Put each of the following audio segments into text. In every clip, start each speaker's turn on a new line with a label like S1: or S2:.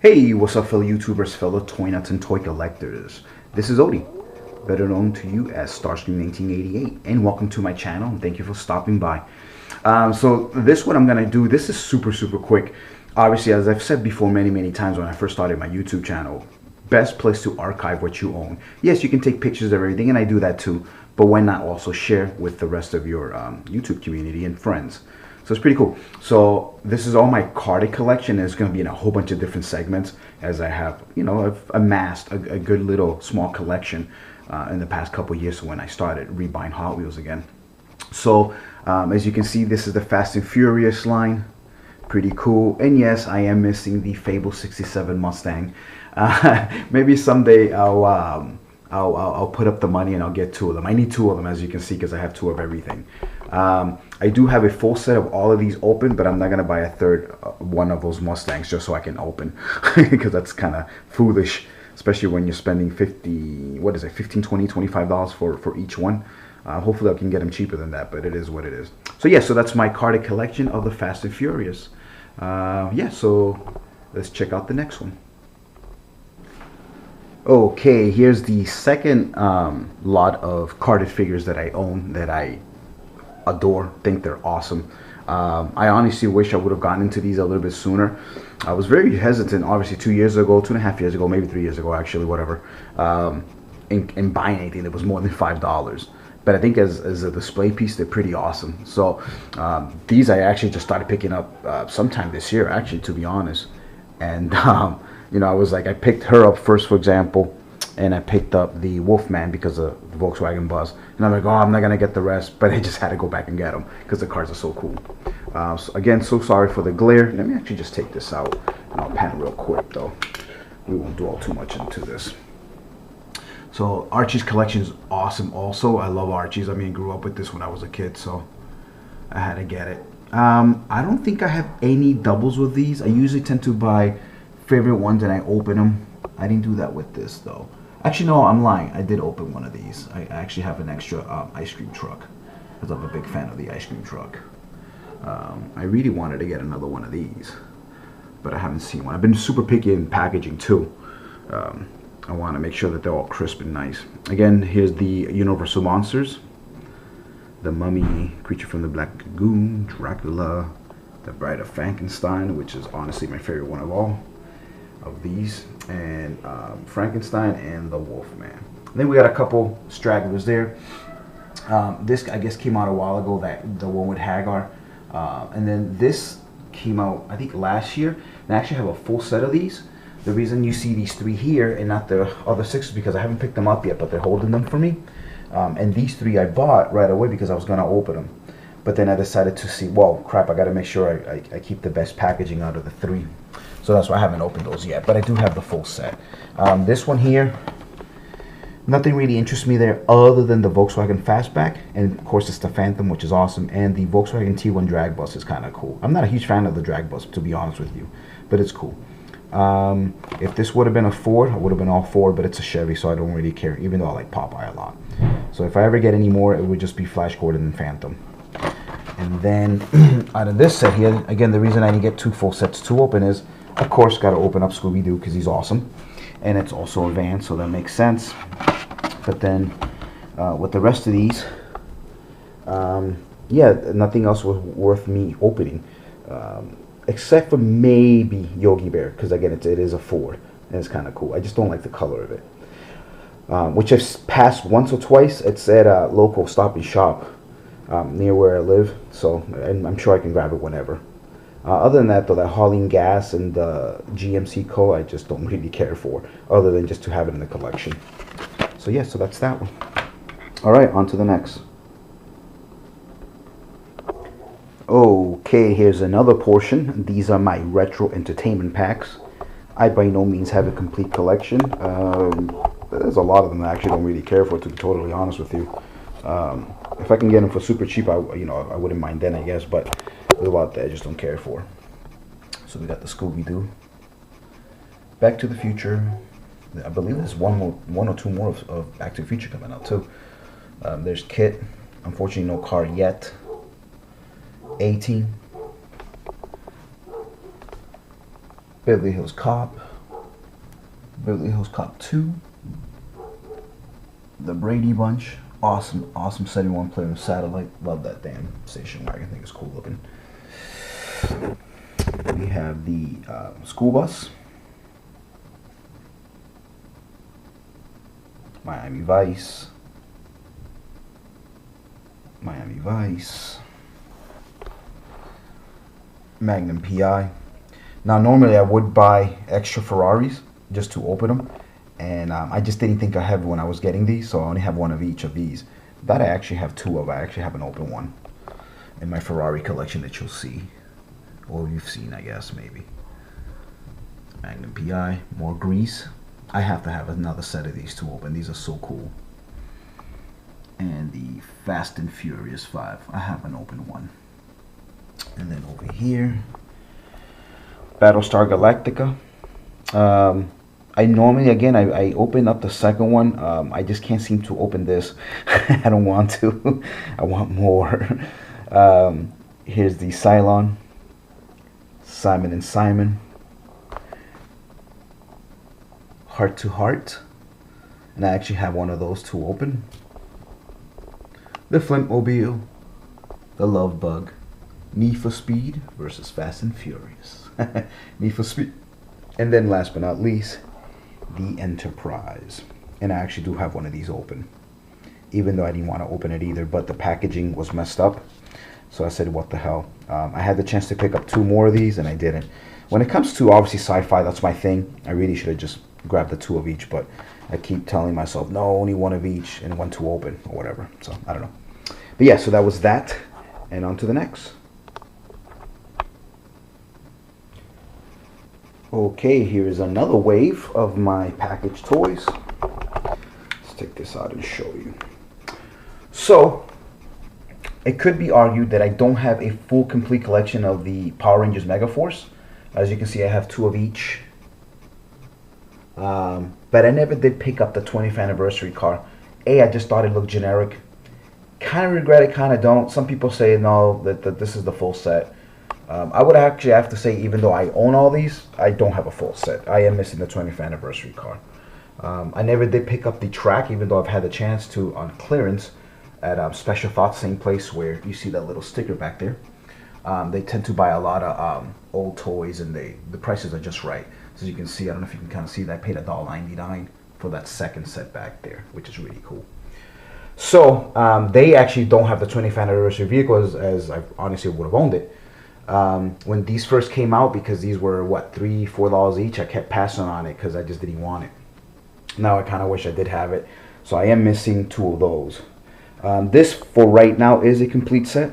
S1: Hey, what's up fellow YouTubers, fellow toy nuts and toy collectors? This is Odie, better known to you as Starscream 1988, and welcome to my channel, and thank you for stopping by. So this what I'm going to do, this is super quick. Obviously, as I've said before many times when I first started my YouTube channel, best place to archive what you own. Yes, you can take pictures of everything, and I do that too, but why not also share with the rest of your YouTube community and friends? So it's pretty cool. So this is all my carded collection. It's going to be in a whole bunch of different segments as I have, I've amassed a good little small collection in the past couple years when I started rebuying Hot Wheels again. So as you can see, this is the Fast and Furious line. Pretty cool. And yes, I am missing the Fable 67 Mustang. Maybe someday I'll put up the money and I'll get two of them. I need two of them, as you can see, because I have two of everything. I do have a full set of all of these open, but I'm not going to buy a third one of those Mustangs just so I can open, because that's kind of foolish, especially when you're spending 15 $20 $25 for each one. Hopefully I can get them cheaper than that, but it is what it is. So yeah, so that's my carded collection of the Fast and Furious. Yeah, so let's check out the next one. Okay, here's the second lot of carded figures that I own, that I adore, think they're awesome. I honestly wish I would have gotten into these a little bit sooner. I was very hesitant, obviously 2 years ago, 2.5 years ago, maybe 3 years ago actually, whatever, in buying anything that was more than $5. But I think as a display piece, they're pretty awesome. So these I actually just started picking up sometime this year, actually, to be honest. And I was like, I picked her up first, for example, and I picked up the Wolfman because of the Volkswagen Buzz. And I'm like, oh, I'm not going to get the rest, but I just had to go back and get them because the cards are so cool. So again, so sorry for the glare. Let me actually just take this out, and I'll pan real quick, though. We won't dwell too much into this. So Archie's collection is awesome also. I love Archie's. I mean, grew up with this when I was a kid, so I had to get it. I don't think I have any doubles with these. I usually tend to buy favorite ones and I open them. I didn't do that with this, though. Actually, no, I'm lying. I did open one of these. I actually have an extra ice cream truck because I'm a big fan of the ice cream truck. I really wanted to get another one of these, but I haven't seen one. I've been super picky in packaging too. I want to make sure that they're all crisp and nice. Again, here's the Universal Monsters. The Mummy, Creature from the Black Lagoon, Dracula, the Bride of Frankenstein, which is honestly my favorite one of all of these, and Frankenstein and the Wolfman. Then we got a couple stragglers there. This I guess came out a while ago, that the one with Hagar, and then this came out I think last year. And I actually have a full set of these. The reason you see these three here and not the other six is because I haven't picked them up yet, but they're holding them for me. And these three I bought right away because I was gonna open them, but then I decided to see, well, crap, I gotta make sure I keep the best packaging out of the three. So that's why I haven't opened those yet, but I do have the full set. This one here, nothing really interests me there other than the Volkswagen Fastback, and of course it's the Phantom, which is awesome, and the Volkswagen T1 drag bus is kind of cool. I'm not a huge fan of the drag bus, to be honest with you, but it's cool. If this would have been a Ford, I would have been all Ford, but it's a Chevy, so I don't really care, even though I like Popeye a lot. So if I ever get any more, it would just be Flash Gordon and Phantom. And then out of this set here, again, the reason I didn't get two full sets to open is, of course, got to open up Scooby-Doo because he's awesome. And it's also a van, so that makes sense. But then with the rest of these, yeah, nothing else was worth me opening. Except for maybe Yogi Bear, because again, it is a Ford, and it's kind of cool. I just don't like the color of it. Which I've passed once or twice. It's at a local Stop and Shop near where I live, so I'm sure I can grab it whenever. Other than that, though, the Hauling Gas and the GMC Co. I just don't really care for, other than just to have it in the collection. So yeah, so that's that one. All right, on to the next. Okay, here's another portion. These are my retro entertainment packs. I by no means have a complete collection. There's a lot of them I actually don't really care for, to be totally honest with you. If I can get them for super cheap, I wouldn't mind then, I guess, but there's a lot that I just don't care for. So we got the Scooby-Doo, Back to the Future. I believe there's one or two more of Back to the Future coming out too. There's Kit. Unfortunately, no car yet. 18. Beverly Hills Cop. Beverly Hills Cop 2. The Brady Bunch. Awesome, awesome 71 player satellite. Love that damn station wagon. I think it's cool looking. We have the school bus. Miami Vice. Miami Vice. Magnum PI. Now normally I would buy extra Ferraris just to open them, and I just didn't think I had when I was getting these, so I only have one of each of these. That I actually have two of. I actually have an open one in my Ferrari collection that you'll see, or you've seen, I guess, maybe. Magnum PI, more grease. I have to have another set of these to open. These are so cool. And the Fast and Furious 5. I have an open one. And then over here, Battlestar Galactica. I normally, again, I open up the second one. I just can't seem to open this. I don't want to. I want more. Here's the Cylon. Simon and Simon. Heart to Heart. And I actually have one of those to open. The Flintmobile. The Love Bug. Need for Speed versus Fast and Furious. Need for Speed. And then last but not least, the Enterprise. And I actually do have one of these open, even though I didn't want to open it either, but the packaging was messed up, so I said what the hell. I had the chance to pick up two more of these and I didn't. When it comes to obviously sci-fi, that's my thing. I really should have just grabbed the two of each, but I keep telling myself no, only one of each and one to open or whatever, so I don't know. But yeah, so that was that, and on to the next. Okay, here is another wave of my packaged toys. Let's take this out and show you. So, it could be argued that I don't have a full complete collection of the Power Rangers Megaforce. As you can see, I have two of each. But I never did pick up the 20th anniversary car. I just thought it looked generic. Kind of regret it, kind of don't. Some people say no, that this is the full set. I would actually have to say, even though I own all these, I don't have a full set. I am missing the 20th anniversary car. I never did pick up the track, even though I've had the chance to on clearance at Special Thoughts, same place where you see that little sticker back there. They tend to buy a lot of old toys, and the prices are just right. So as you can see, I don't know if you can kind of see that, I paid $1.99 for that second set back there, which is really cool. So they actually don't have the 20th anniversary vehicles, as I honestly would have owned it. When these first came out, because these were what, $3, $4 each, I kept passing on it because I just didn't want it. Now I kind of wish I did have it, so I am missing two of those. This for right now is a complete set.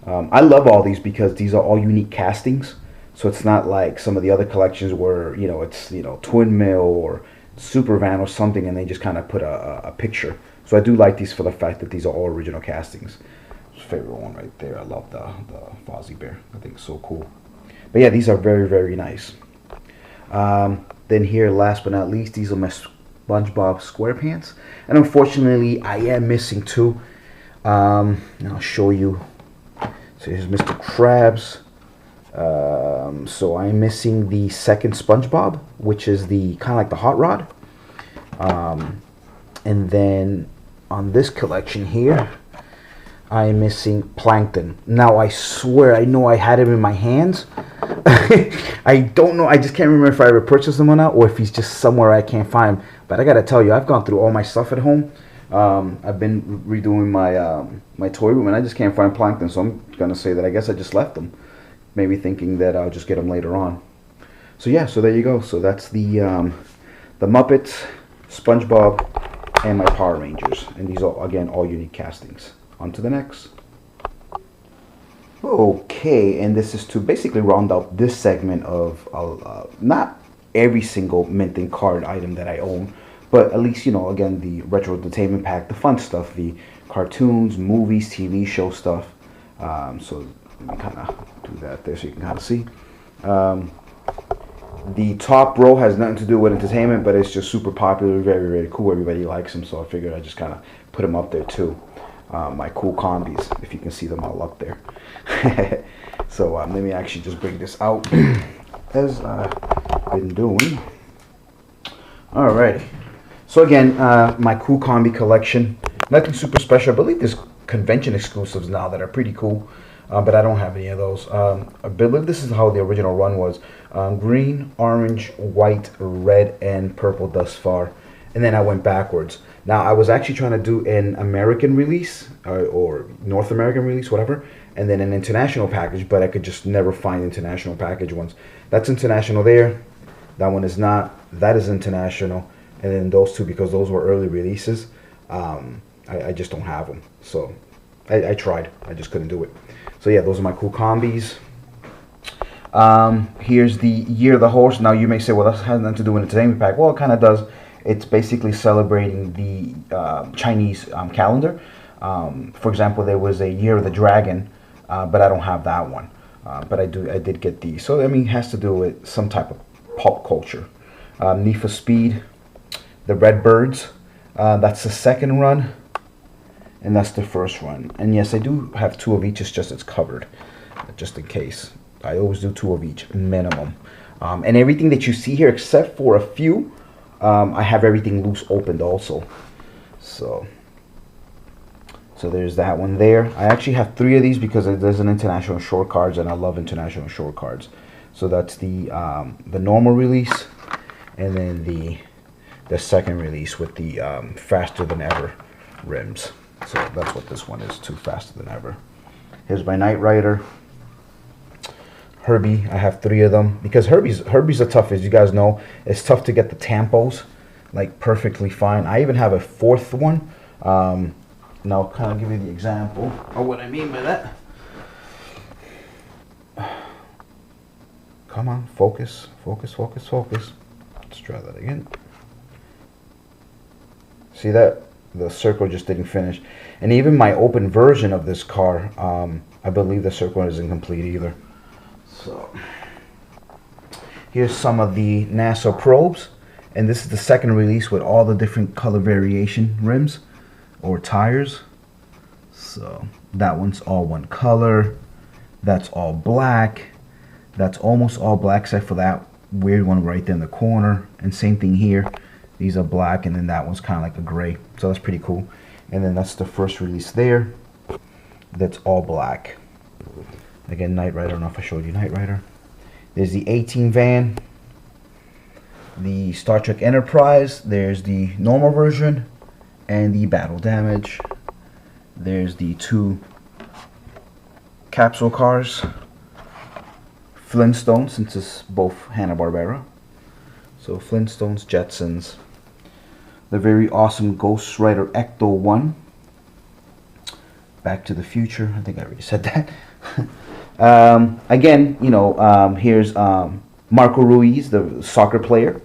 S1: I love all these because these are all unique castings, so it's not like some of the other collections where it's twin mill or super van or something and they just kind of put a picture. So I do like these for the fact that these are all original castings. Favorite one right there. I love the Fozzie Bear. I think it's so cool. But yeah, these are very, very nice. Then here, last but not least, these are my SpongeBob SquarePants, and unfortunately I am missing two. And I'll show you. So here's Mr. Krabs. So I'm missing the second SpongeBob, which is the kind of like the hot rod. And then on this collection here, I am missing Plankton. Now I swear I know I had him in my hands. I don't know. I just can't remember if I ever purchased him or not, or if he's just somewhere I can't find him. But I gotta tell you, I've gone through all my stuff at home. I've been redoing my my toy room, and I just can't find Plankton. So I'm gonna say that I guess I just left him, maybe thinking that I'll just get him later on. So yeah, so there you go. So that's the Muppets, SpongeBob, and my Power Rangers, and these are again all unique castings. On to the next. Okay, and this is to basically round out this segment of not every single mint and card item that I own, but at least, again, the retro entertainment pack, the fun stuff, the cartoons, movies, TV show stuff. So let me kind of do that there so you can kind of see. The top row has nothing to do with entertainment, but it's just super popular, very, very cool. Everybody likes them, so I figured I'd just kind of put them up there too. My cool combis, if you can see them all up there. So let me actually just bring this out as I've been doing. Alrighty. So again, my cool Combi collection. Nothing super special. I believe there's convention exclusives now that are pretty cool, but I don't have any of those. I believe this is how the original run was. Green, orange, white, red, and purple thus far. And then I went backwards. Now, I was actually trying to do an American release, or North American release, whatever, and then an international package, but I could just never find international package ones. That's international there. That one is not. That is international. And then those two, because those were early releases, I just don't have them. So I tried. I just couldn't do it. So yeah, those are my cool combis. Here's the Year of the Horse. Now you may say, well, that has nothing to do with entertainment pack. Well, it kind of does. It's basically celebrating the Chinese calendar. For example, there was a Year of the Dragon, but I don't have that one. But I did get these. So I mean, it has to do with some type of pop culture. Need for Speed, the Redbirds. That's the second run, and that's the first run. And yes, I do have two of each. It's just it's covered, just in case. I always do two of each minimum. And everything that you see here, except for a few. I have everything loose opened also. So there's that one there. I actually have three of these because there's an international short cards, and I love international short cards. So that's the normal release, and then the second release with the faster than ever rims. So that's what this one is, too, faster than ever. Here's my Knight Rider. Herbie, I have three of them because Herbies are tough, as you guys know. It's tough to get the tampos like perfectly fine. I even have a fourth one. Now I'll kind of give you the example of what I mean by that. Come on, focus, focus, focus, focus. Let's try that again. See that? The circle just didn't finish. And even my open version of this car, I believe the circle isn't complete either. So here's some of the NASA probes, and this is the second release with all the different color variation rims or tires. So that one's all one color, that's all black, that's almost all black except for that weird one right there in the corner, and same thing here. These are black, and then that one's kind of like a gray, so that's pretty cool. And then that's the first release there, that's all black. Again, Knight Rider. I don't know if I showed you Knight Rider. There's the 18 van, the Star Trek Enterprise. There's the normal version and the battle damage. There's the two capsule cars, Flintstones, since it's both Hanna-Barbera. So Flintstones, Jetsons. The very awesome Ghost Rider Ecto 1. Back to the Future. I think I already said that. Again, you know, here's Marco Ruiz, the soccer player.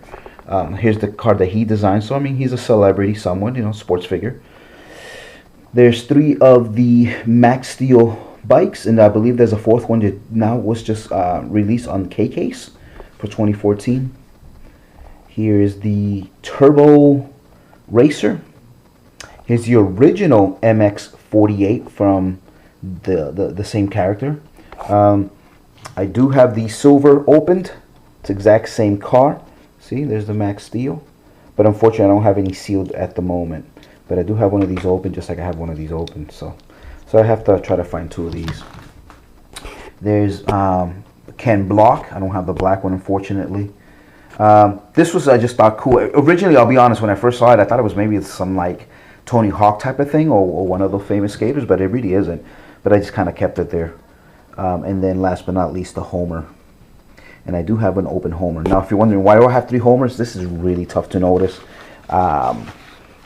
S1: Here's the card that he designed. So, I mean, he's a celebrity somewhat, you know, sports figure. There's three of the Max Steel bikes, and I believe there's a fourth one that now was just released on K-Case for 2014. Here is the Turbo Racer. Here's the original MX-48 from the same character. I do have the silver opened. It's exact same car. See, there's the Max Steel. But unfortunately, I don't have any sealed at the moment. But I do have one of these open, just like I have one of these open. So I have to try to find two of these. There's Ken Block. I don't have the black one, unfortunately. This was, I just thought, cool. Originally, I'll be honest, when I first saw it, I thought it was maybe some like Tony Hawk type of thing, or one of those famous skaters, but it really isn't. But I just kind of kept it there. And then last but not least, the Homer. And I do have an open Homer. Now, if you're wondering why do I have three Homers, this is really tough to notice. I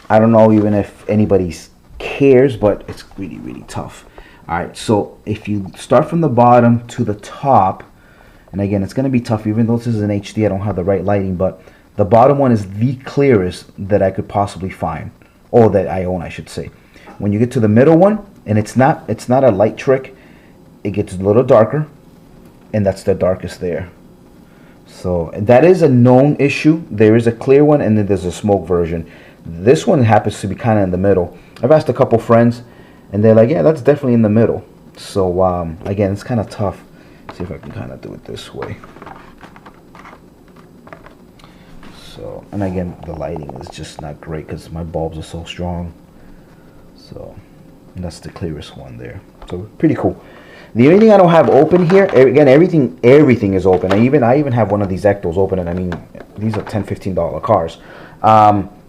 S1: don't know even if anybody cares, but it's really, really tough. Alright, so if you start from the bottom to the top, and again, it's going to be tough, even though this is an HD, I don't have the right lighting, but the bottom one is the clearest that I could possibly find, or that I own, I should say. When you get to the middle one, and it's not a light trick, it gets a little darker, and that's the darkest there. So that is a known issue. There is a clear one, and then there's a smoke version. This one happens to be kind of in the middle. I've asked a couple friends, and they're like, yeah, that's definitely in the middle. So again, it's kind of tough. See if I can kind of do it this way.
S2: So, and again, the lighting is just not great because my bulbs are so strong. So, and that's the clearest one there. So pretty cool. The only thing I don't have open here, again, everything is open. I even have one of these Ectos open, and I mean, these are $10, $15 cars.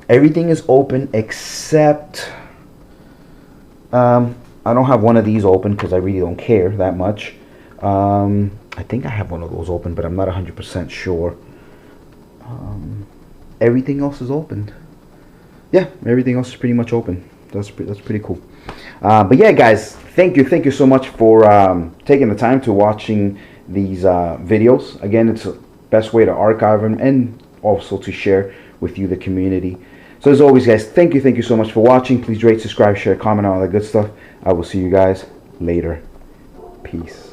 S2: Everything is open except I don't have one of these open because I really don't care that much. I think I have one of those open, but I'm not 100% sure. Everything else is open. Yeah, everything else is pretty much open. That's pretty cool. But yeah, guys, thank you so much for taking the time to watching these videos. Again, it's the best way to archive them and also to share with you, the community. So as always, guys, thank you so much for watching. Please rate, subscribe, share, comment, all that good stuff. I will see you guys later. Peace.